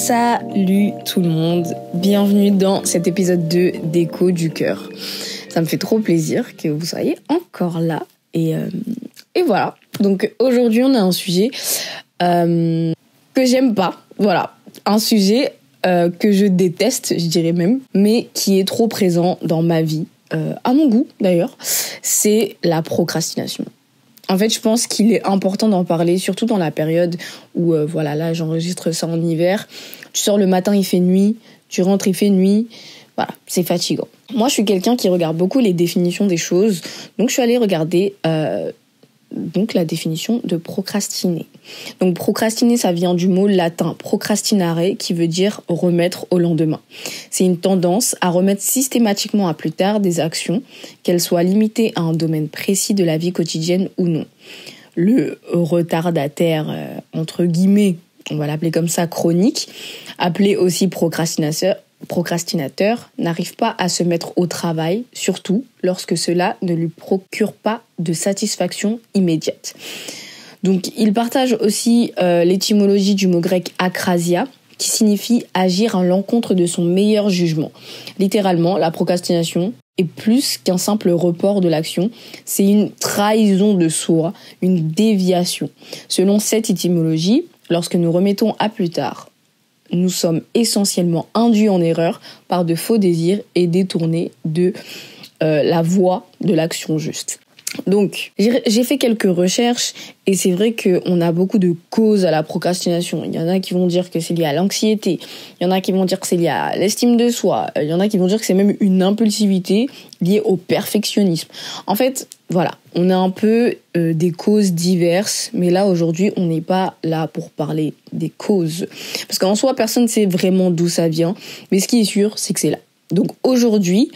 Salut tout le monde, bienvenue dans cet épisode 2 d'Écho du cœur. Ça me fait trop plaisir que vous soyez encore là et voilà. Donc aujourd'hui on a un sujet que j'aime pas, voilà, un sujet que je déteste, je dirais même, mais qui est trop présent dans ma vie, à mon goût d'ailleurs, c'est la procrastination. En fait, je pense qu'il est important d'en parler, surtout dans la période où, là, j'enregistre ça en hiver. Tu sors le matin, il fait nuit. Tu rentres, il fait nuit. Voilà, c'est fatigant. Moi, je suis quelqu'un qui regarde beaucoup les définitions des choses. Donc, je suis allée regarder la définition de procrastiner. Donc, procrastiner, ça vient du mot latin procrastinare, qui veut dire remettre au lendemain. C'est une tendance à remettre systématiquement à plus tard des actions, qu'elles soient limitées à un domaine précis de la vie quotidienne ou non. Le retardataire, entre guillemets, on va l'appeler comme ça, chronique, appelé aussi procrastinateur, n'arrive pas à se mettre au travail, surtout lorsque cela ne lui procure pas de satisfaction immédiate. Donc, il partage aussi l'étymologie du mot grec akrasia, qui signifie agir à l'encontre de son meilleur jugement. Littéralement, la procrastination est plus qu'un simple report de l'action, c'est une trahison de soi, une déviation. Selon cette étymologie, lorsque nous remettons à plus tard, nous sommes essentiellement induits en erreur par de faux désirs et détournés de la voie de l'action juste. Donc, j'ai fait quelques recherches et c'est vrai qu'on a beaucoup de causes à la procrastination. Il y en a qui vont dire que c'est lié à l'anxiété, il y en a qui vont dire que c'est lié à l'estime de soi, il y en a qui vont dire que c'est même une impulsivité liée au perfectionnisme. En fait, voilà, on a un peu des causes diverses, mais là aujourd'hui, on n'est pas là pour parler des causes. Parce qu'en soi, personne ne sait vraiment d'où ça vient, mais ce qui est sûr, c'est que c'est là. Donc aujourd'hui,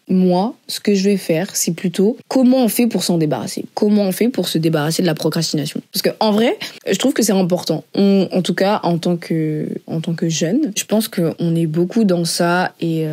moi, ce que je vais faire, c'est plutôt comment on fait pour s'en débarrasser. Comment on fait pour se débarrasser de la procrastination. Parce qu'en vrai, je trouve que c'est important. En tout cas, en tant que jeune, je pense qu'on est beaucoup dans ça et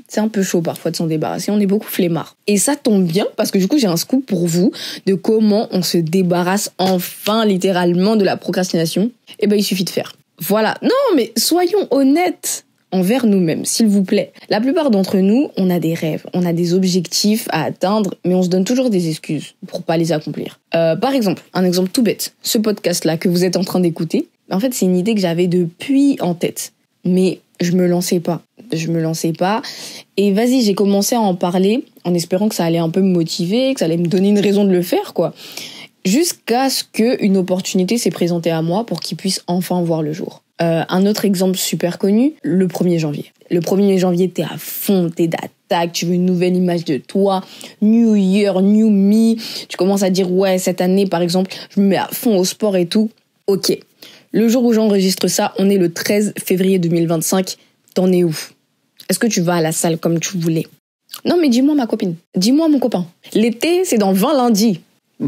c'est un peu chaud parfois de s'en débarrasser. On est beaucoup flemmards. Et ça tombe bien parce que du coup, j'ai un scoop pour vous de comment on se débarrasse enfin littéralement de la procrastination. Et il suffit de faire. Voilà. Non, mais soyons honnêtes envers nous-mêmes, s'il vous plaît. La plupart d'entre nous, on a des rêves, on a des objectifs à atteindre, mais on se donne toujours des excuses pour pas les accomplir. Par exemple, un exemple tout bête, ce podcast-là que vous êtes en train d'écouter, en fait, c'est une idée que j'avais depuis en tête, mais je me lançais pas. Et vas-y, j'ai commencé à en parler en espérant que ça allait un peu me motiver, que ça allait me donner une raison de le faire, quoi. Jusqu'à ce qu'une opportunité s'est présentée à moi pour qu'il puisse enfin voir le jour. Un autre exemple super connu, le 1er janvier. Le 1er janvier, t'es à fond, t'es d'attaque, tu veux une nouvelle image de toi, New Year, New Me. Tu commences à dire, ouais, cette année, par exemple, je me mets à fond au sport et tout. Ok. Le jour où j'enregistre ça, on est le 13 février 2025. T'en es où? Est-ce que tu vas à la salle comme tu voulais? Non, mais dis-moi ma copine. Dis-moi mon copain. L'été, c'est dans 20 lundis.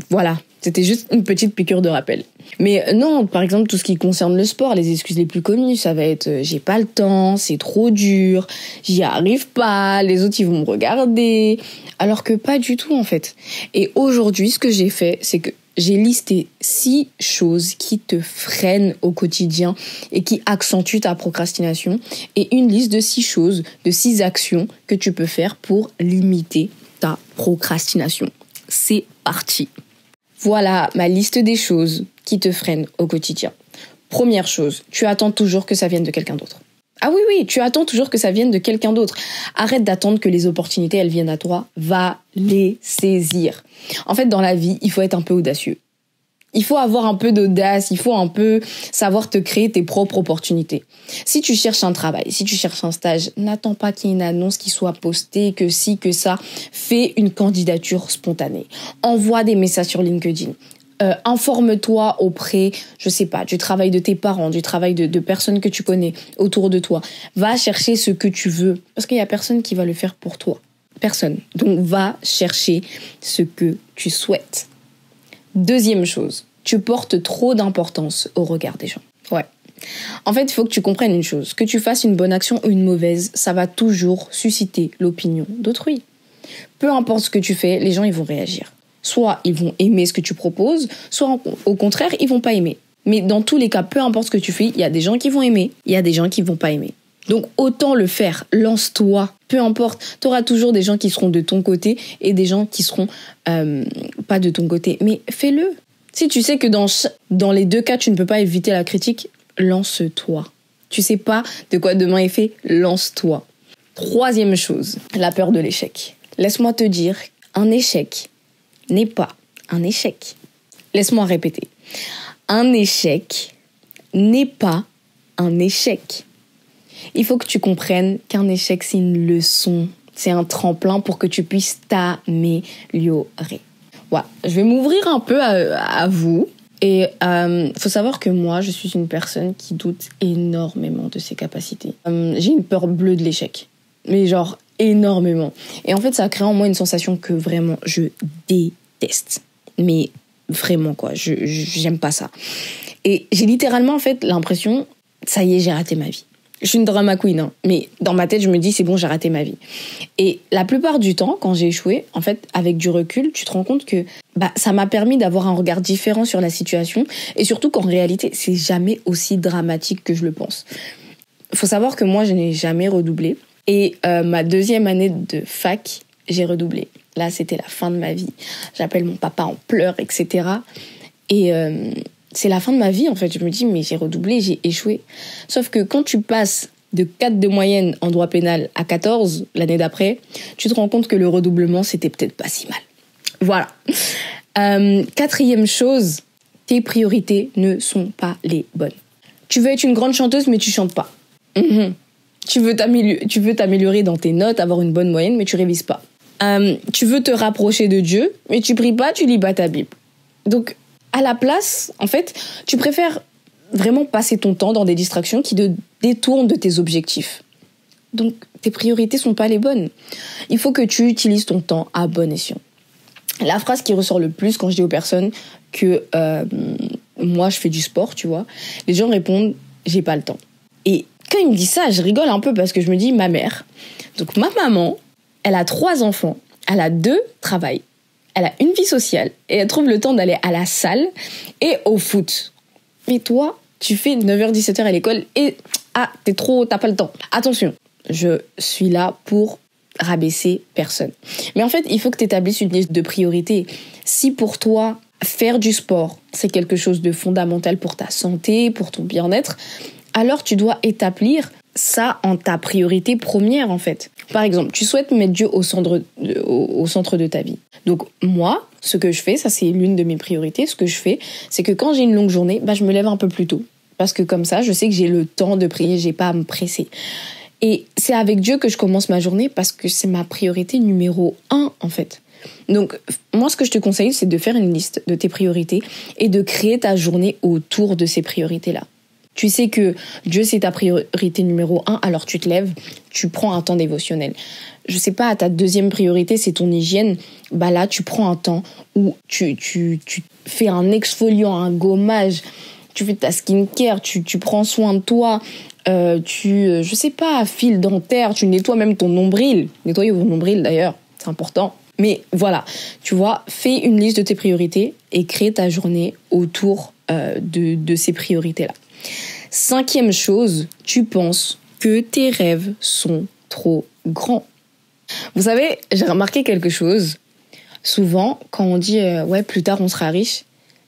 Voilà. C'était juste une petite piqûre de rappel. Mais non, par exemple, tout ce qui concerne le sport, les excuses les plus connues, ça va être j'ai pas le temps, c'est trop dur, j'y arrive pas, les autres ils vont me regarder. Alors que pas du tout en fait. Et aujourd'hui, ce que j'ai fait, c'est que j'ai listé 6 choses qui te freinent au quotidien et qui accentuent ta procrastination. Et une liste de 6 choses, de 6 actions que tu peux faire pour limiter ta procrastination. C'est parti. Voilà ma liste des choses qui te freinent au quotidien. Première chose, tu attends toujours que ça vienne de quelqu'un d'autre. Ah oui, tu attends toujours que ça vienne de quelqu'un d'autre. Arrête d'attendre que les opportunités, elles viennent à toi. Va les saisir. En fait, dans la vie, il faut être un peu audacieux. Il faut avoir un peu d'audace, il faut un peu savoir te créer tes propres opportunités. Si tu cherches un travail, si tu cherches un stage, n'attends pas qu'il y ait une annonce qui soit postée, que ci, que ça. Fais une candidature spontanée. Envoie des messages sur LinkedIn. Informe-toi auprès, je sais pas, du travail de tes parents, du travail de personnes que tu connais autour de toi. Va chercher ce que tu veux, parce qu'il y a personne qui va le faire pour toi. Personne. Donc va chercher ce que tu souhaites. Deuxième chose, tu portes trop d'importance au regard des gens. Ouais. En fait, il faut que tu comprennes une chose. Que tu fasses une bonne action ou une mauvaise, ça va toujours susciter l'opinion d'autrui. Peu importe ce que tu fais, les gens ils vont réagir. Soit ils vont aimer ce que tu proposes, soit au contraire, ils vont pas aimer. Mais dans tous les cas, peu importe ce que tu fais, il y a des gens qui vont aimer, il y a des gens qui vont pas aimer. Donc autant le faire, lance-toi, peu importe. Tu auras toujours des gens qui seront de ton côté et des gens qui seront pas de ton côté. Mais fais-le. Si tu sais que dans les deux cas, tu ne peux pas éviter la critique, lance-toi. Tu sais pas de quoi demain est fait, lance-toi. Troisième chose, la peur de l'échec. Laisse-moi te dire, un échec n'est pas un échec. Laisse-moi répéter. Un échec n'est pas un échec. Il faut que tu comprennes qu'un échec, c'est une leçon. C'est un tremplin pour que tu puisses t'améliorer. Voilà, je vais m'ouvrir un peu à vous. Et faut savoir que moi, je suis une personne qui doute énormément de ses capacités. J'ai une peur bleue de l'échec. Mais genre, énormément. Et en fait, ça a créé en moi une sensation que vraiment, je déteste. Mais vraiment, quoi. J'aime pas ça. Et j'ai littéralement, en fait, l'impression, ça y est, j'ai raté ma vie. Je suis une drama queen, hein, mais dans ma tête, je me dis, c'est bon, j'ai raté ma vie. Et la plupart du temps, quand j'ai échoué, en fait, avec du recul, tu te rends compte que ça m'a permis d'avoir un regard différent sur la situation. Et surtout qu'en réalité, c'est jamais aussi dramatique que je le pense. Il faut savoir que moi, je n'ai jamais redoublé. Et ma deuxième année de fac, j'ai redoublé. Là, c'était la fin de ma vie. J'appelle mon papa en pleurs, etc. Et c'est la fin de ma vie, en fait. Je me dis, mais j'ai redoublé, j'ai échoué. Sauf que quand tu passes de 4 de moyenne en droit pénal à 14 l'année d'après, tu te rends compte que le redoublement, c'était peut-être pas si mal. Voilà. Quatrième chose, tes priorités ne sont pas les bonnes. Tu veux être une grande chanteuse, mais tu chantes pas. Tu veux t'améliorer dans tes notes, avoir une bonne moyenne, mais tu révises pas. Tu veux te rapprocher de Dieu, mais tu pries pas, tu lis pas ta Bible. Donc, à la place, en fait, tu préfères vraiment passer ton temps dans des distractions qui te détournent de tes objectifs. Donc, tes priorités sont pas les bonnes. Il faut que tu utilises ton temps à bon escient. La phrase qui ressort le plus quand je dis aux personnes que moi, je fais du sport, tu vois, les gens répondent « j'ai pas le temps ». Et quand ils me disent ça, je rigole un peu parce que je me dis « ma mère ». Donc, ma maman, elle a 3 enfants, elle a 2 travails. Elle a une vie sociale et elle trouve le temps d'aller à la salle et au foot. Mais toi, tu fais 9h-17h à l'école et t'as pas le temps. Attention, je suis là pour rabaisser personne. Mais en fait, il faut que tu établisses une liste de priorités. Si pour toi, faire du sport, c'est quelque chose de fondamental pour ta santé, pour ton bien-être, alors tu dois établir ça en ta priorité première, en fait. Par exemple, tu souhaites mettre Dieu au centre de ta vie. Donc moi, ce que je fais, ça c'est l'une de mes priorités, ce que je fais, c'est que quand j'ai une longue journée, je me lève un peu plus tôt. Parce que comme ça, je sais que j'ai le temps de prier, j'ai pas à me presser. Et c'est avec Dieu que je commence ma journée parce que c'est ma priorité numéro 1, en fait. Donc, moi, ce que je te conseille, c'est de faire une liste de tes priorités et de créer ta journée autour de ces priorités-là. Tu sais que Dieu, c'est ta priorité numéro 1, alors tu te lèves, tu prends un temps dévotionnel. Je sais pas, ta deuxième priorité, c'est ton hygiène. Là, tu prends un temps où tu fais un exfoliant, un gommage, tu fais ta skincare, tu prends soin de toi, je sais pas, fil dentaire, tu nettoies même ton nombril. Nettoyez vos nombrils d'ailleurs, c'est important. Mais voilà, tu vois, fais une liste de tes priorités et crée ta journée autour de ces priorités-là. 5e chose, tu penses que tes rêves sont trop grands. Vous savez, j'ai remarqué quelque chose. Souvent, quand on dit ouais, plus tard on sera riche,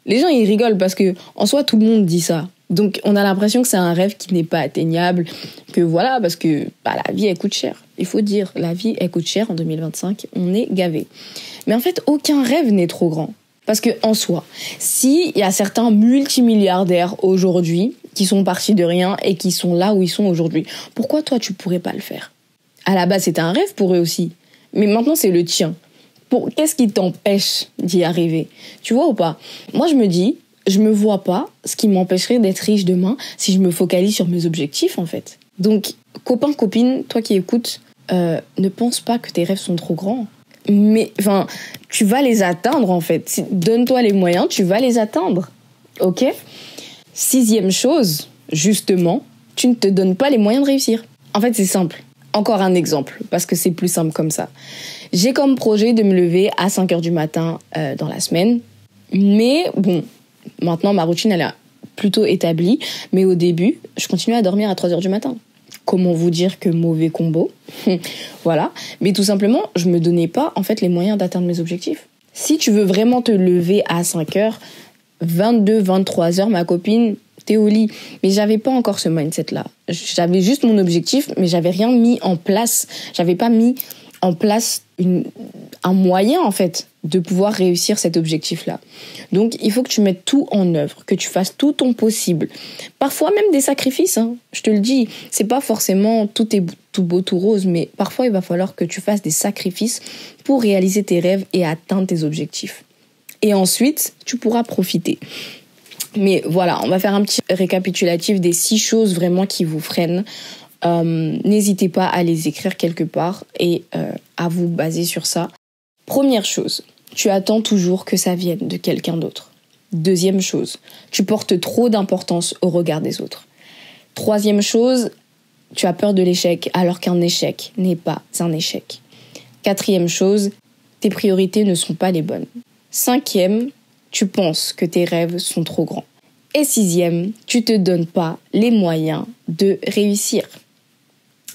les gens ils rigolent parce que en soi tout le monde dit ça. Donc on a l'impression que c'est un rêve qui n'est pas atteignable, que voilà, parce que la vie elle coûte cher. Il faut dire, la vie elle coûte cher en 2025, on est gavé. Mais en fait, aucun rêve n'est trop grand. Parce que en soi, s'il y a certains multimilliardaires aujourd'hui qui sont partis de rien et qui sont là où ils sont aujourd'hui, pourquoi toi tu pourrais pas le faire ? À la base, c'était un rêve pour eux aussi. Mais maintenant, c'est le tien. Qu'est-ce qui t'empêche d'y arriver ? Tu vois ou pas ? Moi, je me dis, je me vois pas ce qui m'empêcherait d'être riche demain si je me focalise sur mes objectifs, en fait. Donc, copain, copine, toi qui écoutes, ne pense pas que tes rêves sont trop grands. Mais, tu vas les atteindre, en fait. Donne-toi les moyens, tu vas les atteindre. Ok ? 6e chose, justement, tu ne te donnes pas les moyens de réussir. En fait, c'est simple. Encore un exemple, parce que c'est plus simple comme ça. J'ai comme projet de me lever à 5h du matin dans la semaine. Mais bon, maintenant ma routine elle est plutôt établie. Mais au début, je continuais à dormir à 3h du matin. Comment vous dire que mauvais combo? Voilà. Mais tout simplement, je me donnais pas, en fait, les moyens d'atteindre mes objectifs. Si tu veux vraiment te lever à 5h, 22, 23h, ma copine, t'es au lit. Mais j'avais pas encore ce mindset-là. J'avais juste mon objectif, mais j'avais rien mis en place. J'avais pas mis en place un moyen, en fait, de pouvoir réussir cet objectif-là. Donc, il faut que tu mettes tout en œuvre, que tu fasses tout ton possible. Parfois même des sacrifices, hein. Je te le dis, c'est pas forcément tout est tout beau, tout rose, mais parfois il va falloir que tu fasses des sacrifices pour réaliser tes rêves et atteindre tes objectifs. Et ensuite, tu pourras profiter. Mais voilà, on va faire un petit récapitulatif des 6 choses vraiment qui vous freinent. N'hésitez pas à les écrire quelque part et à vous baser sur ça. Première chose, tu attends toujours que ça vienne de quelqu'un d'autre. Deuxième chose, tu portes trop d'importance au regard des autres. Troisième chose, tu as peur de l'échec alors qu'un échec n'est pas un échec. Quatrième chose, tes priorités ne sont pas les bonnes. Cinquième, tu penses que tes rêves sont trop grands. Et sixième, tu te donnes pas les moyens de réussir.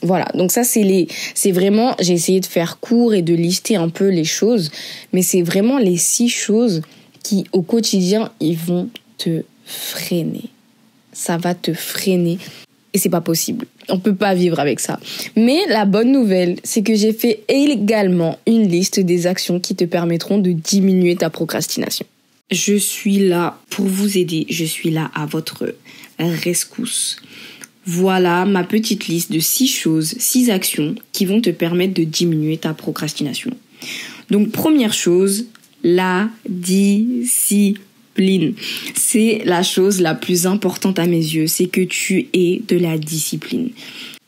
Voilà, donc ça c'est vraiment, j'ai essayé de faire court et de lister un peu les choses, mais c'est vraiment les 6 choses qui au quotidien, ils vont te freiner. Ça va te freiner et c'est pas possible. On peut pas vivre avec ça. Mais la bonne nouvelle, c'est que j'ai fait également une liste des actions qui te permettront de diminuer ta procrastination. Je suis là pour vous aider, je suis là à votre rescousse. Voilà ma petite liste de 6 choses, 6 actions qui vont te permettre de diminuer ta procrastination. Donc première chose, la discipline. C'est la chose la plus importante à mes yeux, c'est que tu aies de la discipline.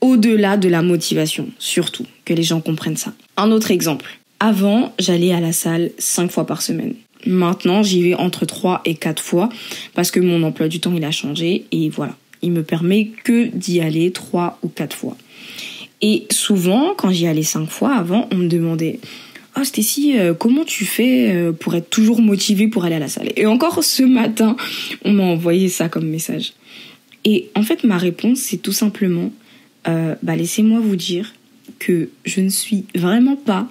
Au-delà de la motivation, surtout, que les gens comprennent ça. Un autre exemple. Avant, j'allais à la salle 5 fois par semaine. Maintenant, j'y vais entre 3 et 4 fois parce que mon emploi du temps, il a changé et voilà. Il me permet que d'y aller 3 ou 4 fois. Et souvent, quand j'y allais 5 fois avant, on me demandait « Oh Stécie, comment tu fais pour être toujours motivée pour aller à la salle ?» Et encore ce matin, on m'a envoyé ça comme message. Et en fait, ma réponse, c'est tout simplement laissez-moi vous dire que je ne suis vraiment pas,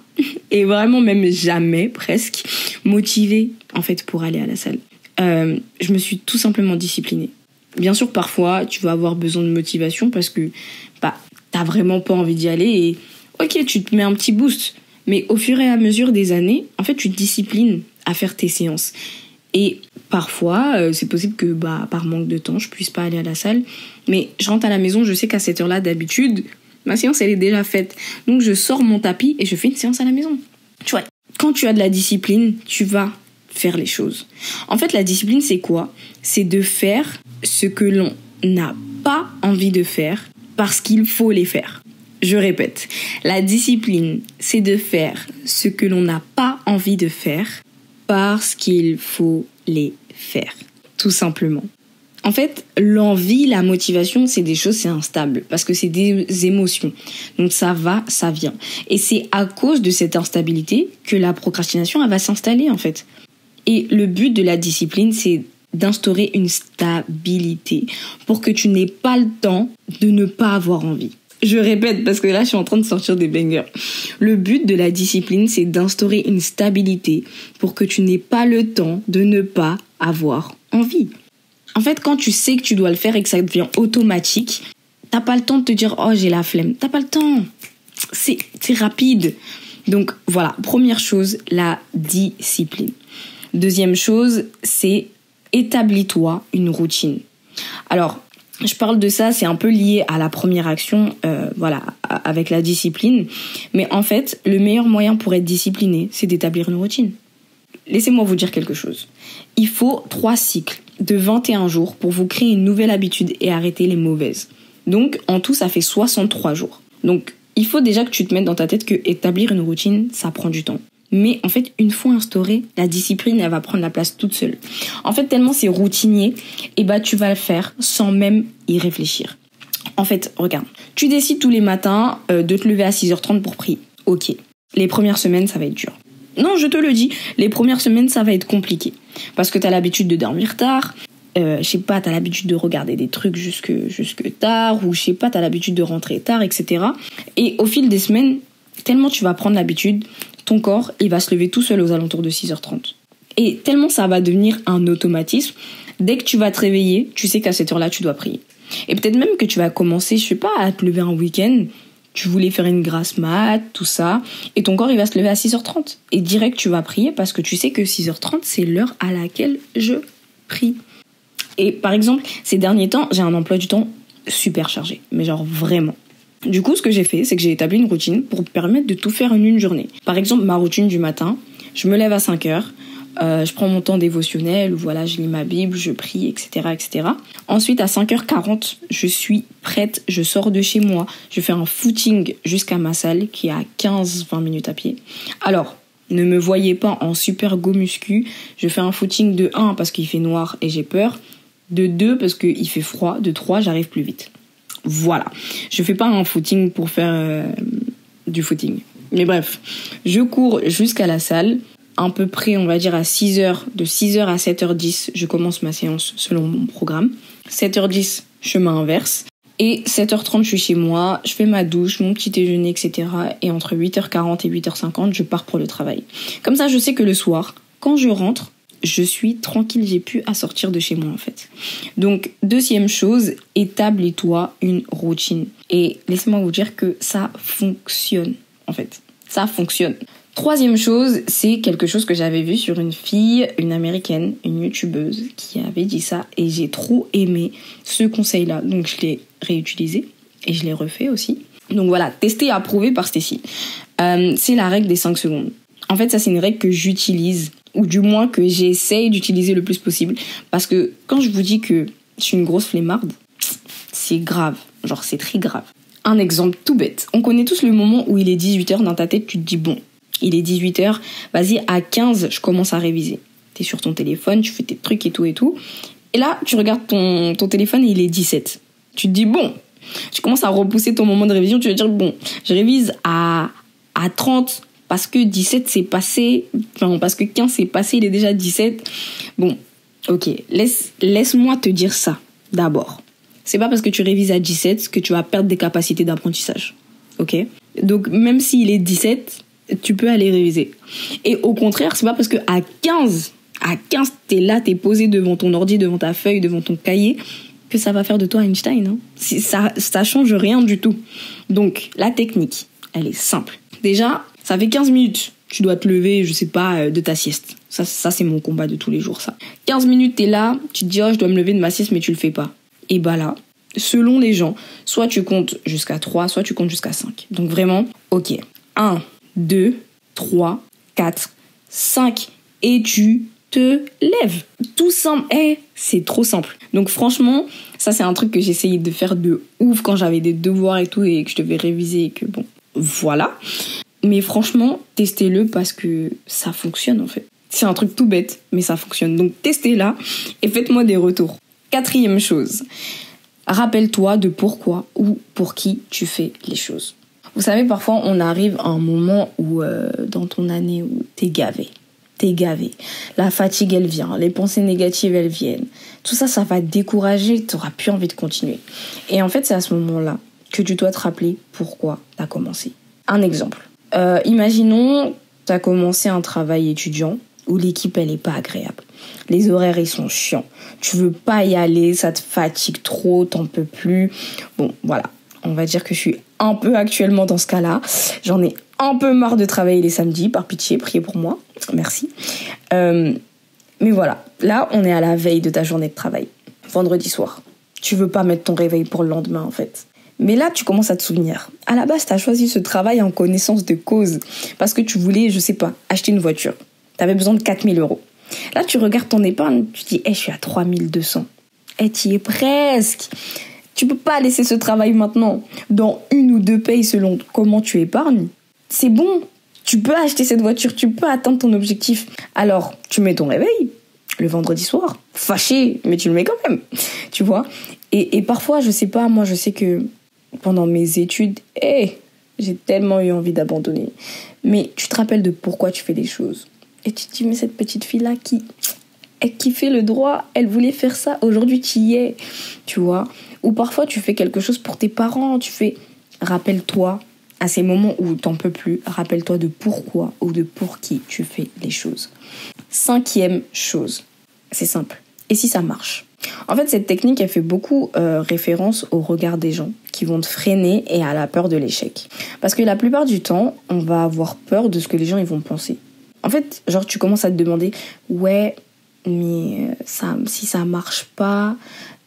et vraiment même jamais presque, motivée en fait pour aller à la salle. Je me suis tout simplement disciplinée. Bien sûr, parfois, tu vas avoir besoin de motivation parce que t'as vraiment pas envie d'y aller et ok, tu te mets un petit boost. Mais au fur et à mesure des années, en fait, tu te disciplines à faire tes séances. Et parfois, c'est possible que par manque de temps, je puisse pas aller à la salle. Mais je rentre à la maison, je sais qu'à cette heure-là, d'habitude, ma séance, elle est déjà faite. Donc, je sors mon tapis et je fais une séance à la maison. Tu vois, quand tu as de la discipline, tu vas faire les choses. En fait, la discipline, c'est quoi? C'est de faire ce que l'on n'a pas envie de faire parce qu'il faut les faire. Je répète, la discipline, c'est de faire ce que l'on n'a pas envie de faire parce qu'il faut les faire. Tout simplement. En fait, l'envie, la motivation, c'est des choses, c'est instable parce que c'est des émotions. Donc ça va, ça vient. Et c'est à cause de cette instabilité que la procrastination, elle va s'installer en fait. Et le but de la discipline, c'est d'instaurer une stabilité pour que tu n'aies pas le temps de ne pas avoir envie. Je répète parce que là, je suis en train de sortir des bangers. Le but de la discipline, c'est d'instaurer une stabilité pour que tu n'aies pas le temps de ne pas avoir envie. En fait, quand tu sais que tu dois le faire et que ça devient automatique, t'as pas le temps de te dire « Oh, j'ai la flemme ». T'as pas le temps. C'est rapide. Donc voilà, première chose, la discipline. Deuxième chose, c'est établis-toi une routine. Alors, je parle de ça, c'est un peu lié à la première action, avec la discipline. Mais en fait, le meilleur moyen pour être discipliné, c'est d'établir une routine. Laissez-moi vous dire quelque chose. Il faut 3 cycles de 21 jours pour vous créer une nouvelle habitude et arrêter les mauvaises. Donc, en tout, ça fait 63 jours. Donc, il faut déjà que tu te mettes dans ta tête que établir une routine, ça prend du temps. Mais en fait, une fois instaurée, la discipline, elle va prendre la place toute seule. En fait, tellement c'est routinier, tu vas le faire sans même y réfléchir. En fait, regarde, tu décides tous les matins de te lever à 6h30 pour prier. Ok, les premières semaines, ça va être dur. Non, je te le dis, les premières semaines, ça va être compliqué. Parce que tu as l'habitude de dormir tard. je sais pas, t'as l'habitude de regarder des trucs jusque tard, ou je sais pas, t'as l'habitude de rentrer tard, etc. Et au fil des semaines, tellement tu vas prendre l'habitude, ton corps, il va se lever tout seul aux alentours de 6h30. Et tellement ça va devenir un automatisme, dès que tu vas te réveiller, tu sais qu'à cette heure-là, tu dois prier. Et peut-être même que tu vas commencer, je sais pas, à te lever un week-end, tu voulais faire une grasse mat, tout ça, et ton corps, il va se lever à 6h30. Et direct, tu vas prier parce que tu sais que 6h30, c'est l'heure à laquelle je prie. Et par exemple, ces derniers temps, j'ai un emploi du temps super chargé, mais genre vraiment. Du coup, ce que j'ai fait, c'est que j'ai établi une routine pour me permettre de tout faire en une journée. Par exemple, ma routine du matin, je me lève à 5h, je prends mon temps dévotionnel, voilà, je lis ma Bible, je prie, etc., etc. Ensuite, à 5h40, je suis prête, je sors de chez moi, je fais un footing jusqu'à ma salle qui est à 15-20 minutes à pied. Alors, ne me voyez pas en super go muscu, je fais un footing de 1 parce qu'il fait noir et j'ai peur, de 2 parce qu'il fait froid, de 3 j'arrive plus vite. Voilà, je fais pas un footing pour faire du footing. Mais bref, je cours jusqu'à la salle, à peu près on va dire à 6h, de 6h à 7h10, je commence ma séance selon mon programme. 7h10, chemin inverse. Et 7h30, je suis chez moi, je fais ma douche, mon petit déjeuner, etc. Et entre 8h40 et 8h50, je pars pour le travail. Comme ça, je sais que le soir, quand je rentre, je suis tranquille, j'ai plus à sortir de chez moi en fait. Donc, deuxième chose, établis-toi une routine. Et laissez-moi vous dire que ça fonctionne en fait. Ça fonctionne. Troisième chose, c'est quelque chose que j'avais vu sur une fille, une américaine, une youtubeuse qui avait dit ça et j'ai trop aimé ce conseil-là. Donc je l'ai réutilisé et je l'ai refait aussi. Donc voilà, testé et approuvé par Stécie. C'est la règle des 5 secondes. En fait, ça c'est une règle que j'utilise, ou du moins que j'essaye d'utiliser le plus possible. Parce que quand je vous dis que je suis une grosse flemmarde, c'est grave. Genre c'est très grave. Un exemple tout bête. On connaît tous le moment où il est 18h dans ta tête, tu te dis bon, il est 18h, vas-y, à 15, je commence à réviser. T'es sur ton téléphone, tu fais tes trucs et tout et tout. Et là, tu regardes ton téléphone et il est 17. Tu te dis, bon, tu commences à repousser ton moment de révision, tu vas dire, bon, je révise à 30 parce que 17 c'est passé, enfin, parce que 15 c'est passé, il est déjà 17. Bon, ok, laisse-moi te dire ça, d'abord. C'est pas parce que tu révises à 17 que tu vas perdre des capacités d'apprentissage, ok? Donc, même s'il est 17... tu peux aller réviser. Et au contraire, c'est pas parce que à 15, t'es là, t'es posé devant ton ordi, devant ta feuille, devant ton cahier, que ça va faire de toi Einstein. Hein. Ça change rien du tout. Donc, la technique, elle est simple. Déjà, ça fait 15 minutes. Tu dois te lever, je sais pas, de ta sieste. Ça c'est mon combat de tous les jours, ça. 15 minutes, t'es là, tu te dis, oh, je dois me lever de ma sieste, mais tu le fais pas. Et bah là, selon les gens, soit tu comptes jusqu'à 3, soit tu comptes jusqu'à 5. Donc vraiment, ok. 1, 2, 3, 4, 5 et tu te lèves. Tout simple. C'est trop simple. Donc franchement, ça c'est un truc que j'essayais de faire de ouf quand j'avais des devoirs et tout et que je devais réviser et que bon, voilà. Mais franchement, testez-le parce que ça fonctionne en fait. C'est un truc tout bête, mais ça fonctionne. Donc testez-la et faites-moi des retours. Quatrième chose, rappelle-toi de pourquoi ou pour qui tu fais les choses. Vous savez, parfois, on arrive à un moment où, dans ton année, où t'es gavé. La fatigue, elle vient. Les pensées négatives, elles viennent. Tout ça, ça va te décourager. T'auras plus envie de continuer. Et en fait, c'est à ce moment-là que tu dois te rappeler pourquoi t'as commencé. Un exemple. Imaginons, t'as commencé un travail étudiant où l'équipe, elle est pas agréable. Les horaires, ils sont chiants. Tu veux pas y aller, ça te fatigue trop, t'en peux plus. Bon, voilà. On va dire que je suis un peu actuellement dans ce cas-là. J'en ai un peu marre de travailler les samedis. Par pitié, priez pour moi. Merci. Mais voilà. Là, on est à la veille de ta journée de travail. Vendredi soir. Tu veux pas mettre ton réveil pour le lendemain, en fait. Mais là, tu commences à te souvenir. À la base, t'as choisi ce travail en connaissance de cause. Parce que tu voulais, je sais pas, acheter une voiture. T'avais besoin de 4 000 €. Là, tu regardes ton épargne. Tu te dis, je suis à 3 200. Tu y es presque. Tu peux pas laisser ce travail maintenant. Dans 1 ou 2 payes selon comment tu épargnes, c'est bon. Tu peux acheter cette voiture, tu peux atteindre ton objectif. Alors, tu mets ton réveil le vendredi soir. Fâché, mais tu le mets quand même. Tu vois ? Et parfois, je sais pas, moi je sais que pendant mes études, j'ai tellement eu envie d'abandonner. Mais tu te rappelles de pourquoi tu fais les choses. Et tu te dis, mais cette petite fille-là elle kiffait le droit, elle voulait faire ça, aujourd'hui tu y es, tu vois. Ou parfois tu fais quelque chose pour tes parents, rappelle-toi, à ces moments où t'en peux plus, rappelle-toi de pourquoi ou de pour qui tu fais les choses. 5e chose, c'est simple, et si ça marche? En fait, cette technique, elle fait beaucoup référence au regard des gens qui vont te freiner et à la peur de l'échec. Parce que la plupart du temps, on va avoir peur de ce que les gens ils vont penser. En fait, genre tu commences à te demander, ouais, mais si ça marche pas,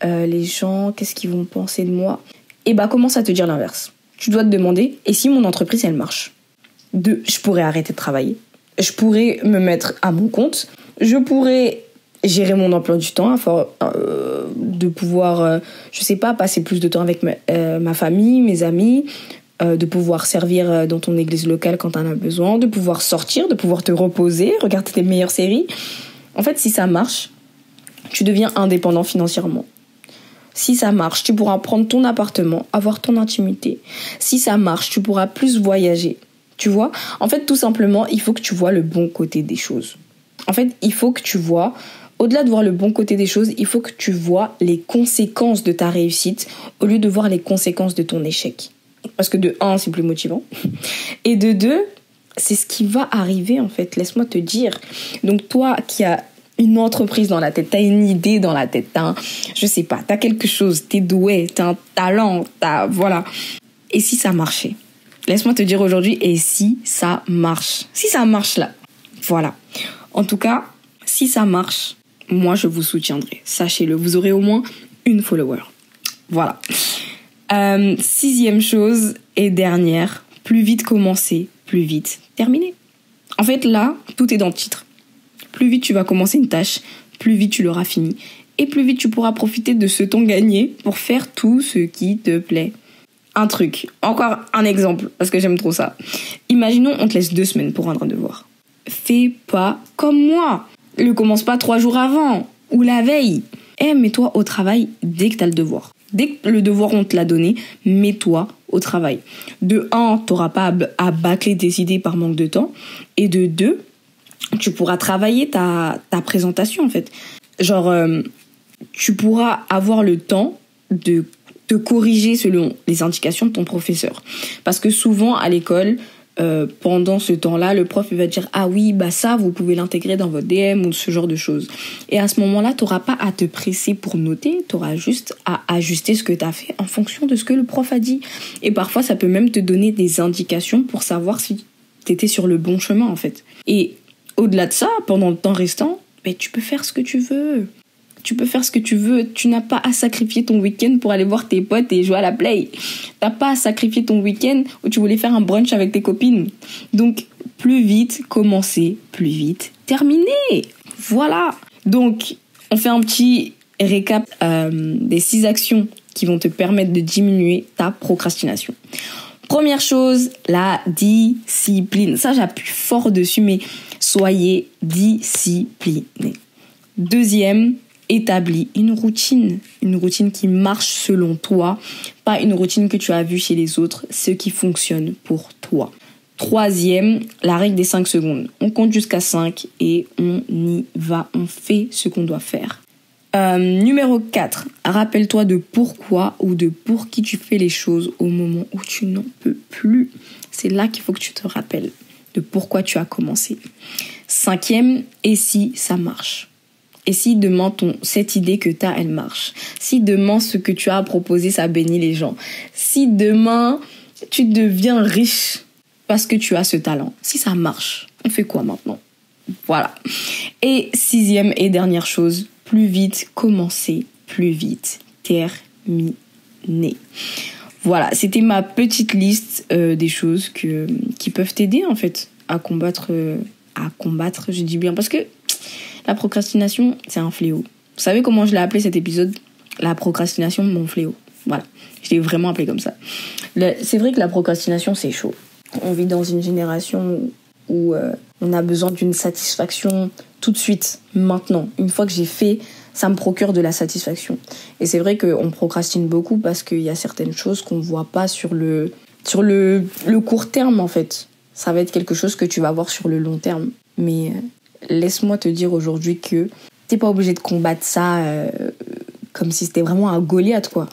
les gens, qu'est-ce qu'ils vont penser de moi? Et bah commence à te dire l'inverse. Tu dois te demander, et si mon entreprise, elle marche? Je pourrais arrêter de travailler. Je pourrais me mettre à mon compte. Je pourrais gérer mon emploi du temps, de pouvoir, je sais pas, passer plus de temps avec ma famille, mes amis, de pouvoir servir dans ton église locale quand t'en as besoin, de pouvoir sortir, de pouvoir te reposer, regarder tes meilleures séries. En fait, si ça marche, tu deviens indépendant financièrement. Si ça marche, tu pourras prendre ton appartement, avoir ton intimité. Si ça marche, tu pourras plus voyager. Tu vois? En fait, tout simplement, il faut que tu vois le bon côté des choses. En fait, il faut que tu vois, au-delà de voir le bon côté des choses, il faut que tu vois les conséquences de ta réussite au lieu de voir les conséquences de ton échec. Parce que de 1, c'est plus motivant. Et de 2, c'est ce qui va arriver, en fait. Laisse-moi te dire. Donc, toi qui as une entreprise dans la tête, t'as une idée dans la tête, je sais pas, t'as quelque chose, t'es doué, t'as un talent, voilà. Et si ça marchait? Laisse-moi te dire aujourd'hui, et si ça marche? Si ça marche là, voilà. En tout cas, si ça marche, moi je vous soutiendrai. Sachez-le, vous aurez au moins une follower. Voilà. 6e chose et dernière, plus vite commencer, plus vite terminer. En fait là, tout est dans le titre. Plus vite tu vas commencer une tâche, plus vite tu l'auras fini. Et plus vite tu pourras profiter de ce temps gagné pour faire tout ce qui te plaît. Un truc, encore un exemple, parce que j'aime trop ça. Imaginons, on te laisse 2 semaines pour rendre un devoir. Fais pas comme moi. Ne commence pas 3 jours avant, ou la veille. Mets-toi au travail dès que t'as le devoir. Dès que le devoir, on te l'a donné, mets-toi au travail. De 1, t'auras pas à bâcler tes idées par manque de temps. Et de 2, tu pourras travailler ta présentation, en fait. Genre, tu pourras avoir le temps de te corriger selon les indications de ton professeur. Parce que souvent, à l'école, pendant ce temps-là, le prof il va te dire « Ah oui, bah ça, vous pouvez l'intégrer dans votre DM » ou ce genre de choses. Et à ce moment-là, tu n'auras pas à te presser pour noter, tu auras juste à ajuster ce que tu as fait en fonction de ce que le prof a dit. Et parfois, ça peut même te donner des indications pour savoir si tu étais sur le bon chemin, en fait. Et au-delà de ça, pendant le temps restant, tu peux faire ce que tu veux. Tu peux faire ce que tu veux. Tu n'as pas à sacrifier ton week-end pour aller voir tes potes et jouer à la play. T'as pas à sacrifier ton week-end où tu voulais faire un brunch avec tes copines. Donc, plus vite commencer, plus vite terminer. Voilà. Donc, on fait un petit récap des 6 actions qui vont te permettre de diminuer ta procrastination. Première chose, la discipline. Ça, j'appuie fort dessus, mais soyez disciplinés. Deuxième, établis une routine qui marche selon toi, pas une routine que tu as vue chez les autres, ce qui fonctionne pour toi. Troisième, la règle des 5 secondes. On compte jusqu'à 5 et on y va, on fait ce qu'on doit faire. Numéro 4, rappelle-toi de pourquoi ou de pour qui tu fais les choses au moment où tu n'en peux plus. C'est là qu'il faut que tu te rappelles de pourquoi tu as commencé. 5e, et si ça marche? Et si demain, cette idée que tu as, elle marche? Si demain, ce que tu as proposé, ça bénit les gens? Si demain, tu deviens riche parce que tu as ce talent? Si ça marche, on fait quoi maintenant? Voilà. Et 6e et dernière chose, plus vite commencer, plus vite terminer. Voilà, c'était ma petite liste des choses qui peuvent t'aider en fait à combattre, je dis bien, parce que la procrastination, c'est un fléau. Vous savez comment je l'ai appelé cet épisode? La procrastination, mon fléau. Voilà, je l'ai vraiment appelé comme ça. C'est vrai que la procrastination, c'est chaud. On vit dans une génération où on a besoin d'une satisfaction tout de suite, maintenant. Une fois que j'ai fait, ça me procure de la satisfaction. Et c'est vrai qu'on procrastine beaucoup parce qu'il y a certaines choses qu'on ne voit pas sur le court terme, en fait. Ça va être quelque chose que tu vas voir sur le long terme. Mais laisse-moi te dire aujourd'hui que T'es pas obligé de combattre ça comme si c'était vraiment un Goliath, quoi.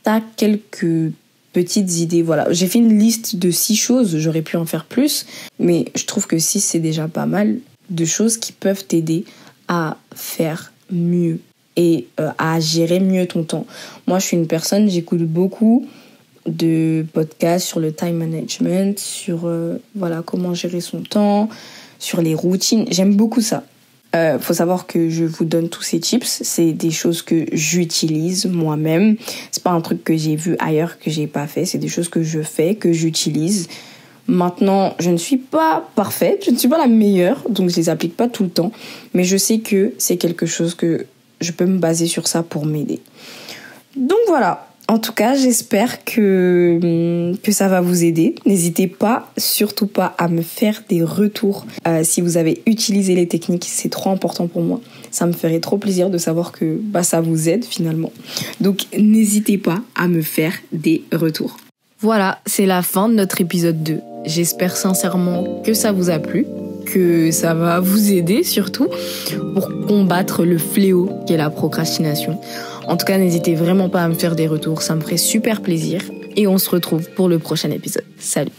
T'as quelques petites idées, voilà. J'ai fait une liste de 6 choses, j'aurais pu en faire plus, mais je trouve que 6, c'est déjà pas mal de choses qui peuvent t'aider à faire mieux et à gérer mieux ton temps. Moi, je suis une personne, j'écoute beaucoup de podcasts sur le time management, sur voilà, comment gérer son temps, sur les routines. J'aime beaucoup ça. Faut savoir que je vous donne tous ces tips, c'est des choses que j'utilise moi-même. C'est pas un truc que j'ai vu ailleurs que j'ai pas fait, c'est des choses que je fais, que j'utilise. Maintenant, je ne suis pas parfaite, je ne suis pas la meilleure, donc je les applique pas tout le temps, mais je sais que c'est quelque chose que je peux me baser sur ça pour m'aider. Donc voilà. En tout cas, j'espère que ça va vous aider. N'hésitez pas, surtout pas, à me faire des retours. Si vous avez utilisé les techniques, c'est trop important pour moi. Ça me ferait trop plaisir de savoir que ça vous aide finalement. Donc, n'hésitez pas à me faire des retours. Voilà, c'est la fin de notre épisode 2. J'espère sincèrement que ça vous a plu, que ça va vous aider surtout pour combattre le fléau qu'est la procrastination. En tout cas, n'hésitez vraiment pas à me faire des retours, ça me ferait super plaisir. Et on se retrouve pour le prochain épisode. Salut!